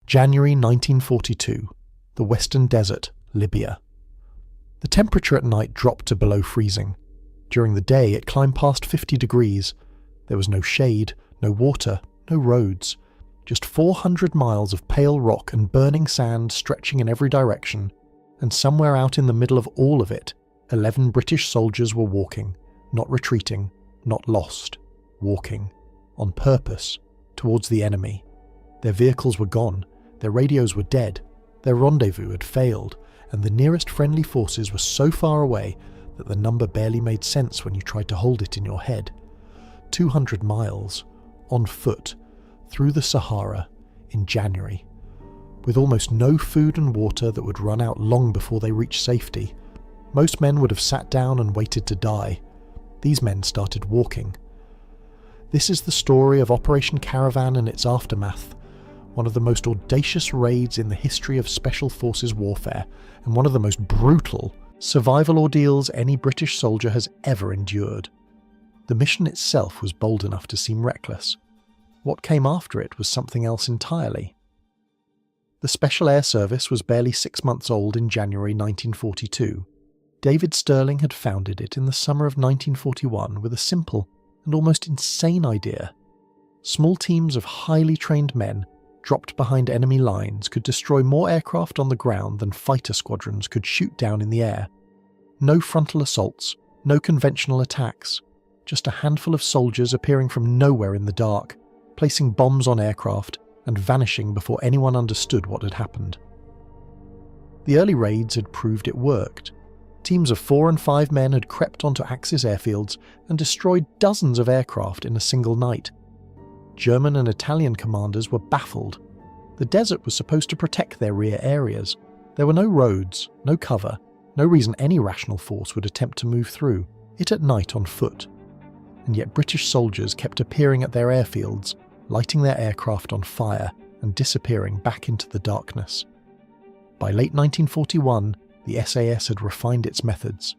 January 1942, the Western Desert, Libya. The temperature at night dropped to below freezing. During the day, it climbed past 50 degrees. There was no shade, no water, no roads. Just 400 miles of pale rock and burning sand stretching in every direction, and somewhere out in the middle of all of it, 11 British soldiers were walking, not retreating, not lost, walking, on purpose, towards the enemy. Their vehicles were gone, their radios were dead, their rendezvous had failed, and the nearest friendly forces were so far away that the number barely made sense when you tried to hold it in your head. 200 miles, on foot, through the Sahara, in January, with almost no food and water that would run out long before they reached safety. Most men would have sat down and waited to die. These men started walking. This is the story of Operation Caravan and its aftermath, one of the most audacious raids in the history of Special Forces warfare, and one of the most brutal survival ordeals any British soldier has ever endured. The mission itself was bold enough to seem reckless. What came after it was something else entirely. The Special Air Service was barely 6 months old in January 1942. David Stirling had founded it in the summer of 1941 with a simple and almost insane idea. Small teams of highly trained men dropped behind enemy lines could destroy more aircraft on the ground than fighter squadrons could shoot down in the air. No frontal assaults, no conventional attacks, just a handful of soldiers appearing from nowhere in the dark, placing bombs on aircraft and vanishing before anyone understood what had happened. The early raids had proved it worked. Teams of 4 and 5 men had crept onto Axis airfields and destroyed dozens of aircraft in a single night. German and Italian commanders were baffled. The desert was supposed to protect their rear areas. There were no roads, no cover, no reason any rational force would attempt to move through, it at night on foot. And yet British soldiers kept appearing at their airfields, lighting their aircraft on fire and disappearing back into the darkness. By late 1941, the SAS had refined its methods.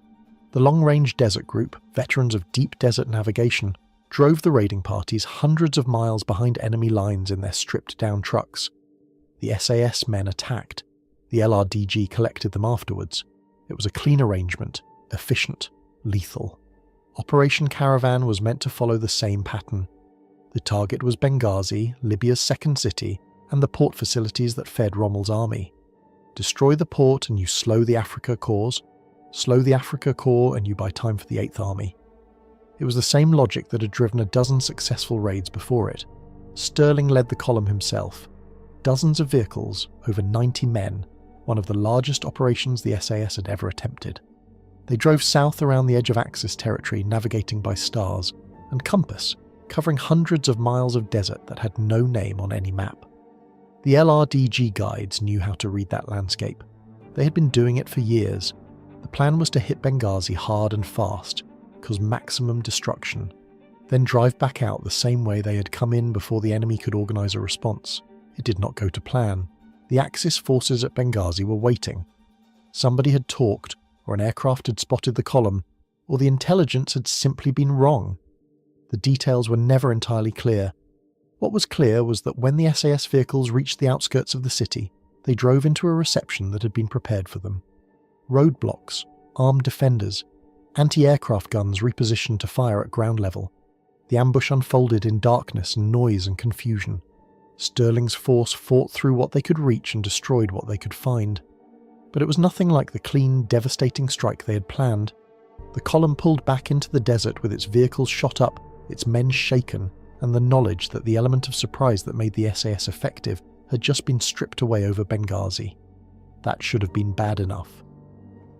The Long-Range Desert Group, veterans of deep desert navigation, drove the raiding parties hundreds of miles behind enemy lines in their stripped-down trucks. The SAS men attacked. The LRDG collected them afterwards. It was a clean arrangement, efficient, lethal. Operation Caravan was meant to follow the same pattern. The target was Benghazi, Libya's second city, and the port facilities that fed Rommel's army. Destroy the port and you slow the Afrika Korps. Slow the Afrika Korps and you buy time for the 8th Army. It was the same logic that had driven a dozen successful raids before it. Stirling led the column himself. Dozens of vehicles, over 90 men, one of the largest operations the SAS had ever attempted. They drove south around the edge of Axis territory, navigating by stars and compass, covering hundreds of miles of desert that had no name on any map. The LRDG guides knew how to read that landscape. They had been doing it for years. The plan was to hit Benghazi hard and fast, cause maximum destruction, then drive back out the same way they had come in before the enemy could organise a response. It did not go to plan. The Axis forces at Benghazi were waiting. Somebody had talked, or an aircraft had spotted the column, or the intelligence had simply been wrong. The details were never entirely clear. What was clear was that when the SAS vehicles reached the outskirts of the city, they drove into a reception that had been prepared for them. Roadblocks, armed defenders, anti-aircraft guns repositioned to fire at ground level. The ambush unfolded in darkness and noise and confusion. Stirling's force fought through what they could reach and destroyed what they could find. But it was nothing like the clean, devastating strike they had planned. The column pulled back into the desert with its vehicles shot up, its men shaken, and the knowledge that the element of surprise that made the SAS effective had just been stripped away over Benghazi. That should have been bad enough.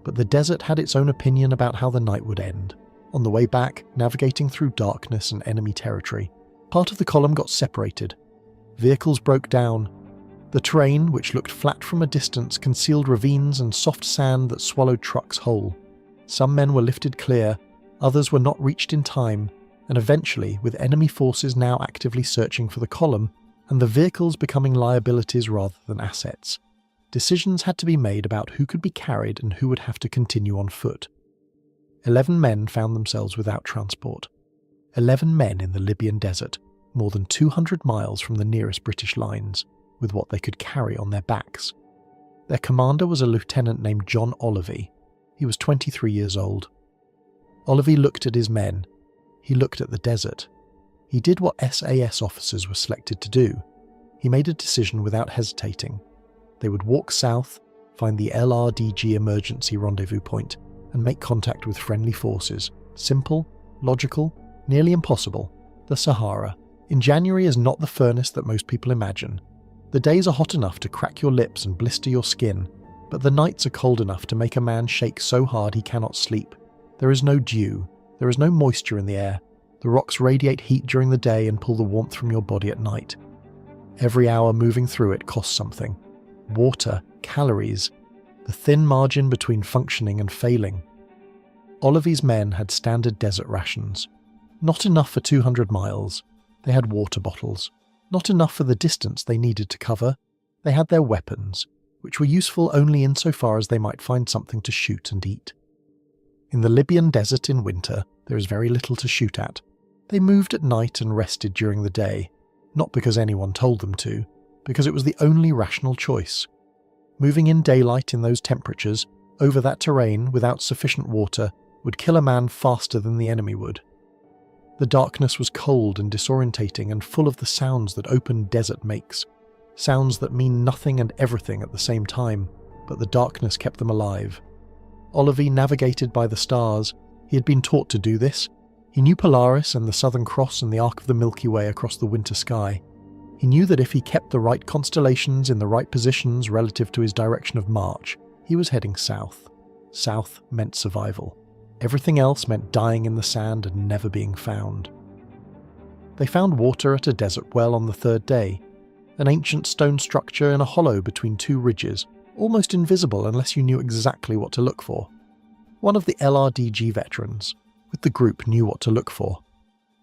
But the desert had its own opinion about how the night would end. On the way back, navigating through darkness and enemy territory, part of the column got separated. Vehicles broke down. The terrain, which looked flat from a distance, concealed ravines and soft sand that swallowed trucks whole. Some men were lifted clear, others were not reached in time, and eventually, with enemy forces now actively searching for the column, and the vehicles becoming liabilities rather than assets, decisions had to be made about who could be carried and who would have to continue on foot. 11 men found themselves without transport. 11 men in the Libyan desert, more than 200 miles from the nearest British lines. with what they could carry on their backs. Their commander was a lieutenant named John Olivey. He was 23 years old. Olivey looked at his men. He looked at the desert. He did what SAS officers were selected to do. He made a decision without hesitating. They would walk south, find the LRDG emergency rendezvous point, and make contact with friendly forces. Simple, logical, nearly impossible. The Sahara. In January is not the furnace that most people imagine. The days are hot enough to crack your lips and blister your skin, but the nights are cold enough to make a man shake so hard he cannot sleep. There is no dew. There is no moisture in the air. The rocks radiate heat during the day and pull the warmth from your body at night. Every hour moving through it costs something. Water, calories, the thin margin between functioning and failing. Olivey's men had standard desert rations. Not enough for 200 miles. They had water bottles. Not enough for the distance they needed to cover. They had their weapons, which were useful only insofar as they might find something to shoot and eat. In the Libyan desert in winter, there is very little to shoot at. They moved at night and rested during the day, not because anyone told them to, because it was the only rational choice. Moving in daylight in those temperatures, over that terrain without sufficient water, would kill a man faster than the enemy would. The darkness was cold and disorientating and full of the sounds that open desert makes. Sounds that mean nothing and everything at the same time, but the darkness kept them alive. Olivey navigated by the stars. He had been taught to do this. He knew Polaris and the Southern Cross and the arc of the Milky Way across the winter sky. He knew that if he kept the right constellations in the right positions relative to his direction of march, he was heading south. South meant survival. Everything else meant dying in the sand and never being found. They found water at a desert well on the third day, an ancient stone structure in a hollow between two ridges, almost invisible unless you knew exactly what to look for. One of the LRDG veterans with the group knew what to look for.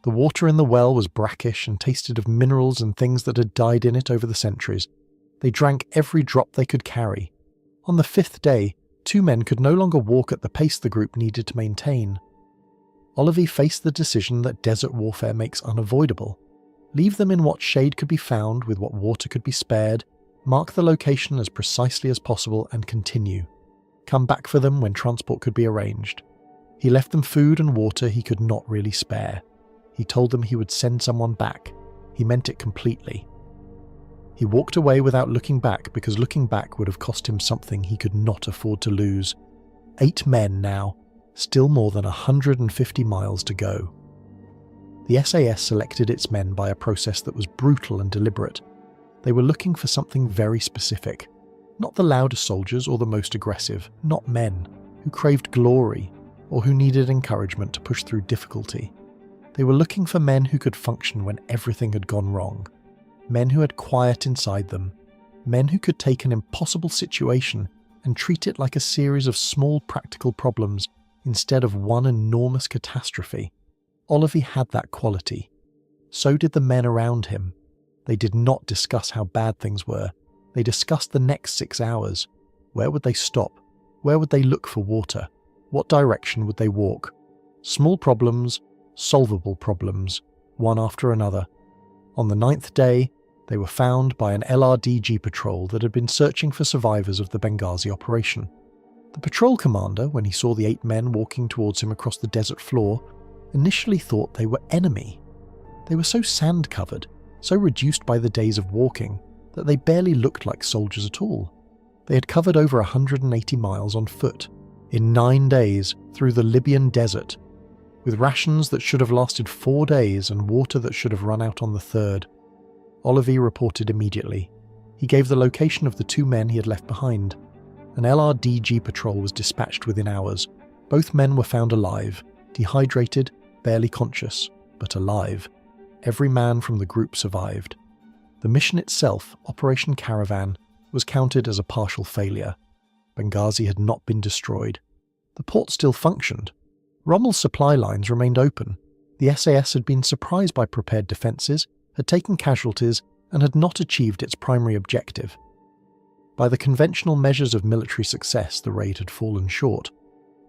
The water in the well was brackish and tasted of minerals and things that had died in it over the centuries. They drank every drop they could carry. On the fifth day, 2 men could no longer walk at the pace the group needed to maintain. Olivey faced the decision that desert warfare makes unavoidable. Leave them in what shade could be found with what water could be spared, mark the location as precisely as possible and continue. Come back for them when transport could be arranged. He left them food and water he could not really spare. He told them he would send someone back. He meant it completely. He walked away without looking back because looking back would have cost him something he could not afford to lose. 8 men now, still more than 150 miles to go. The SAS selected its men by a process that was brutal and deliberate. They were looking for something very specific. Not the loudest soldiers or the most aggressive, not men who craved glory or who needed encouragement to push through difficulty. They were looking for men who could function when everything had gone wrong. Men who had quiet inside them. Men who could take an impossible situation and treat it like a series of small practical problems instead of one enormous catastrophe. Olivey had that quality. So did the men around him. They did not discuss how bad things were. They discussed the next 6 hours. Where would they stop? Where would they look for water? What direction would they walk? Small problems, solvable problems, one after another. On the 9th day, they were found by an LRDG patrol that had been searching for survivors of the Benghazi operation. The patrol commander, when he saw the 8 men walking towards him across the desert floor, initially thought they were enemy. They were so sand-covered, so reduced by the days of walking, that they barely looked like soldiers at all. They had covered over 180 miles on foot, in 9 days, through the Libyan desert, with rations that should have lasted 4 days and water that should have run out on the 3rd. Olivey reported immediately. He gave the location of the 2 men he had left behind. An LRDG patrol was dispatched within hours. Both men were found alive, dehydrated, barely conscious, but alive. Every man from the group survived. The mission itself, Operation Caravan, was counted as a partial failure. Benghazi had not been destroyed. The port still functioned. Rommel's supply lines remained open. The SAS had been surprised by prepared defences, had taken casualties, and had not achieved its primary objective. By the conventional measures of military success, the raid had fallen short.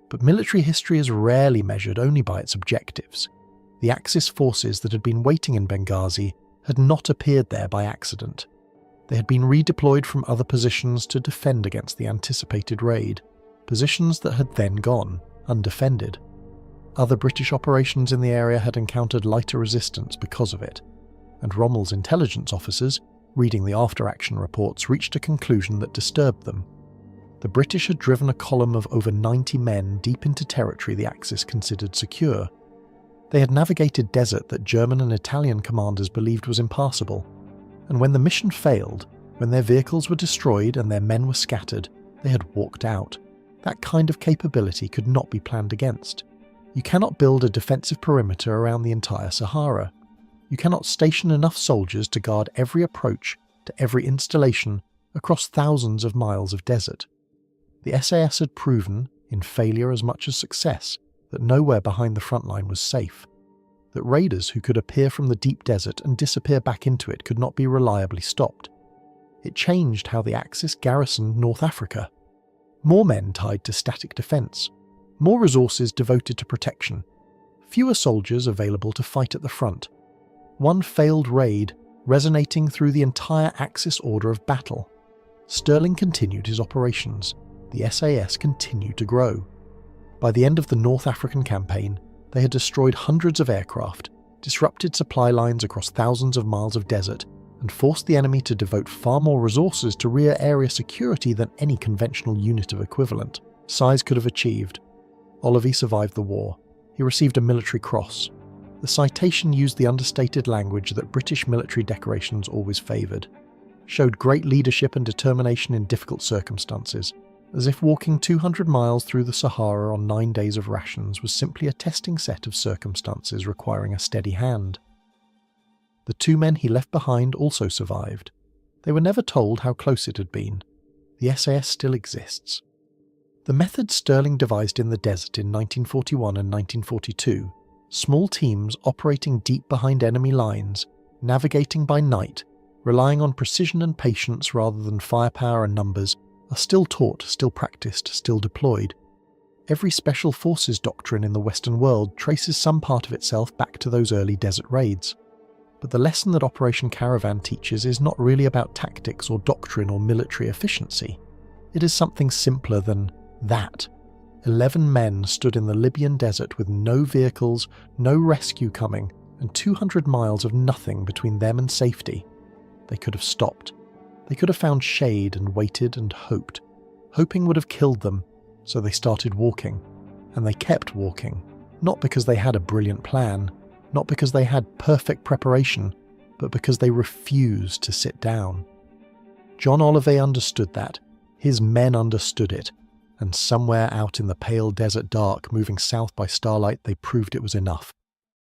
But military history is rarely measured only by its objectives. The Axis forces that had been waiting in Benghazi had not appeared there by accident. They had been redeployed from other positions to defend against the anticipated raid, positions that had then gone undefended. Other British operations in the area had encountered lighter resistance because of it, and Rommel's intelligence officers, reading the after-action reports, reached a conclusion that disturbed them. The British had driven a column of over 90 men deep into territory the Axis considered secure. They had navigated desert that German and Italian commanders believed was impassable, and when the mission failed, when their vehicles were destroyed and their men were scattered, they had walked out. That kind of capability could not be planned against. You cannot build a defensive perimeter around the entire Sahara. You cannot station enough soldiers to guard every approach to every installation across thousands of miles of desert. The SAS had proven, in failure as much as success, that nowhere behind the front line was safe, that raiders who could appear from the deep desert and disappear back into it could not be reliably stopped. It changed how the Axis garrisoned North Africa. More men tied to static defence, more resources devoted to protection, fewer soldiers available to fight at the front. One failed raid resonating through the entire Axis order of battle. Sterling continued his operations. The SAS continued to grow. By the end of the North African campaign, they had destroyed hundreds of aircraft, disrupted supply lines across thousands of miles of desert, and forced the enemy to devote far more resources to rear area security than any conventional unit of equivalent size could have achieved. Olivier survived the war. He received a military cross. The citation used the understated language that British military decorations always favoured, showed great leadership and determination in difficult circumstances, as if walking 200 miles through the Sahara on 9 days of rations was simply a testing set of circumstances requiring a steady hand. The 2 men he left behind also survived. They were never told how close it had been. The SAS still exists. The method Sterling devised in the desert in 1941 and 1942, small teams operating deep behind enemy lines, navigating by night, relying on precision and patience rather than firepower and numbers, are still taught, still practiced, still deployed. Every special forces doctrine in the Western world traces some part of itself back to those early desert raids. But the lesson that Operation Caravan teaches is not really about tactics or doctrine or military efficiency. It is something simpler than that. 11 men stood in the Libyan desert with no vehicles, no rescue coming, and 200 miles of nothing between them and safety. They could have stopped. They could have found shade and waited and hoped. Hoping would have killed them, so they started walking. And they kept walking, not because they had a brilliant plan, not because they had perfect preparation, but because they refused to sit down. John Olivet understood that. His men understood it. And somewhere out in the pale desert dark, moving south by starlight, they proved it was enough.